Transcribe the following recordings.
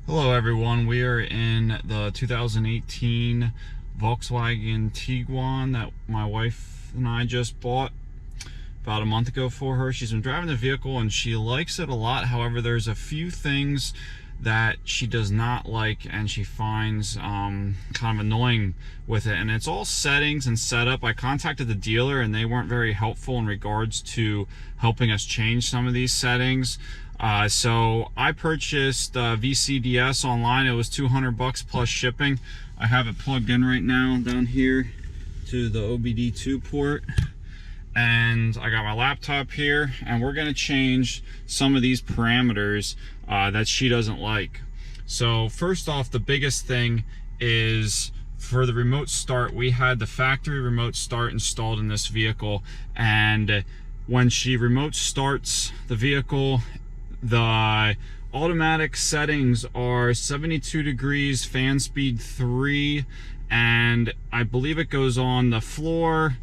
Hello everyone, we are in the 2018 Volkswagen Tiguan that my wife and I just bought about a month ago for her. She's been driving the vehicle and she likes it a lot. However, there's a few things that she does not like and she finds kind of annoying with it, and it's all settings and setup. I contacted the dealer and they weren't very helpful in regards to helping us change some of these settings. So I purchased VCDS online. It was $200 plus shipping. I have it plugged in right now down here to the OBD2 port, and I got my laptop here, and we're gonna change some of these parameters that she doesn't like. So first off, the biggest thing is for the remote start. We had the factory remote start installed in this vehicle, and when she remote starts the vehicle, the automatic settings are 72 degrees, fan speed 3, and I believe it goes on the floor,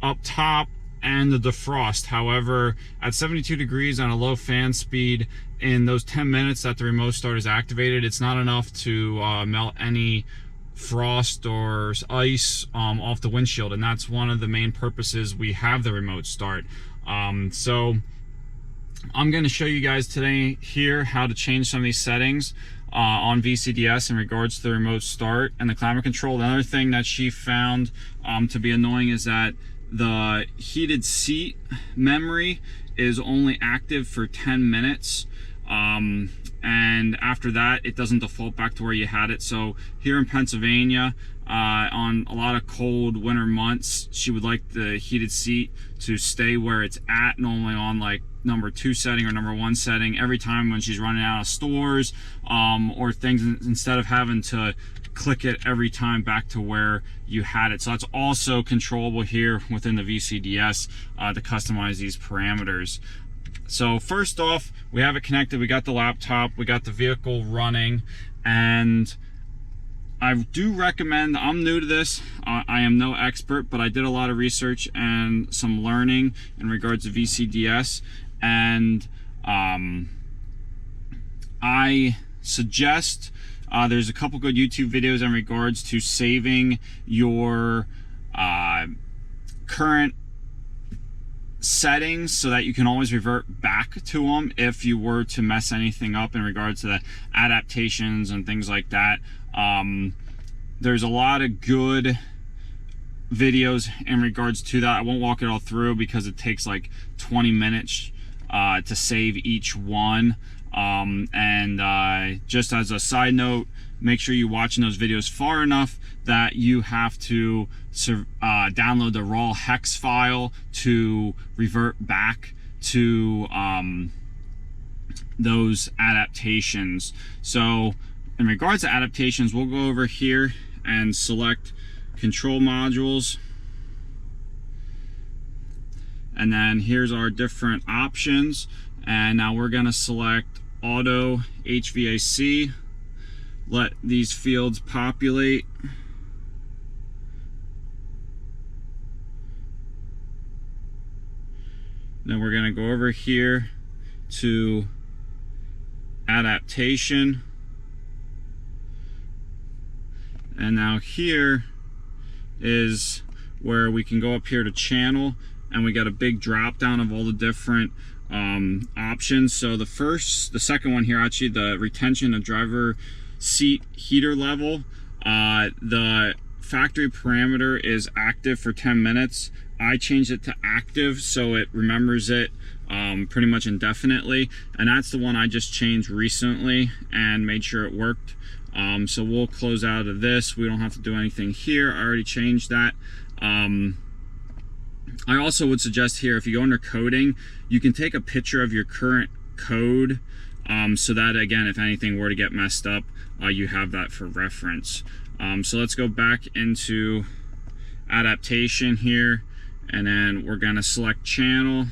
up top, and the defrost. However, at 72 degrees on a low fan speed, in those 10 minutes that the remote start is activated, it's not enough to melt any frost or ice off the windshield, and that's one of the main purposes we have the remote start. So I'm going to show you guys today here how to change some of these settings on VCDS in regards to the remote start and the climate control. The other thing that she found to be annoying is that the heated seat memory is only active for 10 minutes. And after that, it doesn't default back to where you had it. So here in Pennsylvania, on a lot of cold winter months, she would like the heated seat to stay where it's at, normally on like number 2 setting or number 1 setting every time when she's running out of stores or things, instead of having to click it every time back to where you had it. So that's also controllable here within the VCDS to customize these parameters. So first off, we have it connected, we got the laptop, we got the vehicle running, and I do recommend, I'm new to this, I am no expert, but I did a lot of research and some learning in regards to VCDS, and I suggest there's a couple good YouTube videos in regards to saving your current settings so that you can always revert back to them if you were to mess anything up in regards to the adaptations and things like that. There's a lot of good videos in regards to that. I won't walk it all through because it takes like 20 minutes to save each one. Just as a side note, make sure you're watching those videos far enough that you have to download the raw hex file to revert back to those adaptations. So in regards to adaptations, we'll go over here and select control modules, and then here's our different options. And now we're going to select auto HVAC, let these fields populate, then we're going to go over here to adaptation, and now here is where we can go up here to channel, and we got a big drop down of all the different options. So the second one here, actually, the retention of driver seat heater level, the factory parameter is active for 10 minutes. I changed it to active so it remembers it pretty much indefinitely, and that's the one I just changed recently and made sure it worked. So we'll close out of this. We don't have to do anything here. I already changed that. I also would suggest here, if you go under coding, you can take a picture of your current code so that, again, if anything were to get messed up, you have that for reference. So let's go back into adaptation here, and then we're going to select channel,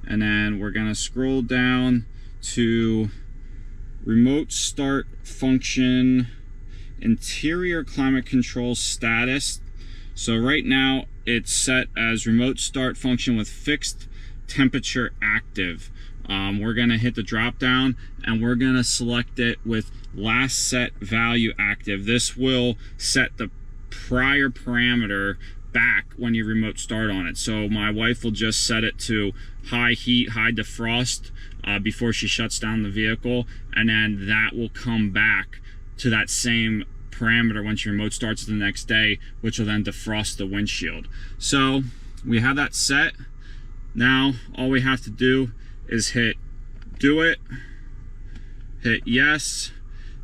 and then we're going to scroll down to remote start function, interior climate control status. So right now it's set as remote start function with fixed temperature active. we're gonna hit the drop down and we're gonna select it with last set value active. This will set the prior parameter back when you remote start on it. So my wife will just set it to high heat, high defrost before she shuts down the vehicle, and then that will come back to that same parameter when she remote starts the next day, which will then defrost the windshield. So we have that set. Now all we have to do is hit do it, hit yes.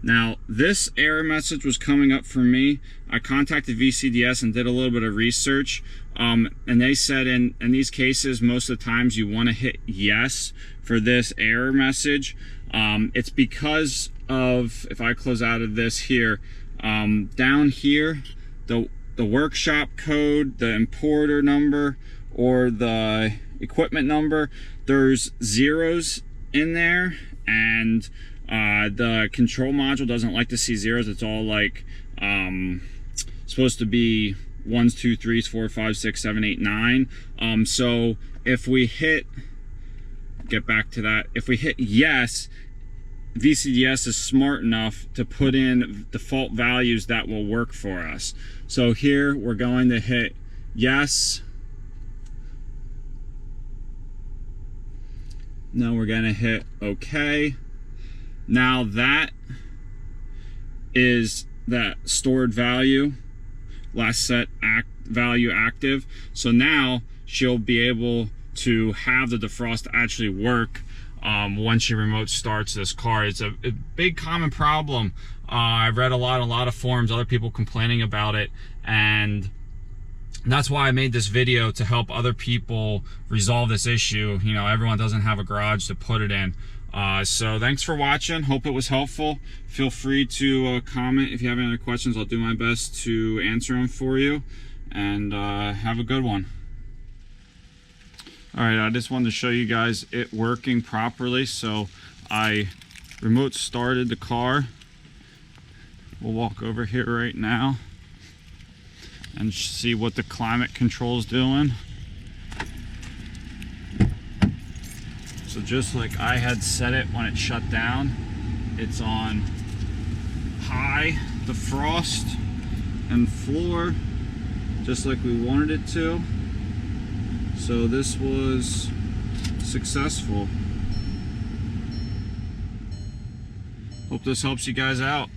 Now this error message was coming up for me. I contacted VCDS and did a little bit of research, and they said in these cases most of the times you want to hit yes for this error message. It's because of, if I close out of this here, down here the workshop code, the importer number or the equipment number, there's zeros in there, and the control module doesn't like to see zeros. It's all like supposed to be 1s, 2s, 3s, 4, 5, 6, 7, 8, 9. So if we hit, get back to that, if we hit yes, VCDS is smart enough to put in default values that will work for us. So here we're going to hit yes. Now we're going to hit OK. Now that is that stored value, last set value active. So now she'll be able to have the defrost actually work when she remote starts this car. It's a big common problem. I've read a lot of forums, other people complaining about it, and that's why I made this video, to help other people resolve this issue. You know, everyone doesn't have a garage to put it in. So thanks for watching. Hope it was helpful. Feel free to comment if you have any other questions. I'll do my best to answer them for you, and have a good one. All right, I just wanted to show you guys it working properly. So I remote started the car. We'll walk over here right now and see what the climate control's doing. So just like I had set it when it shut down, it's on high defrost and floor, just like we wanted it to. So this was successful. Hope this helps you guys out.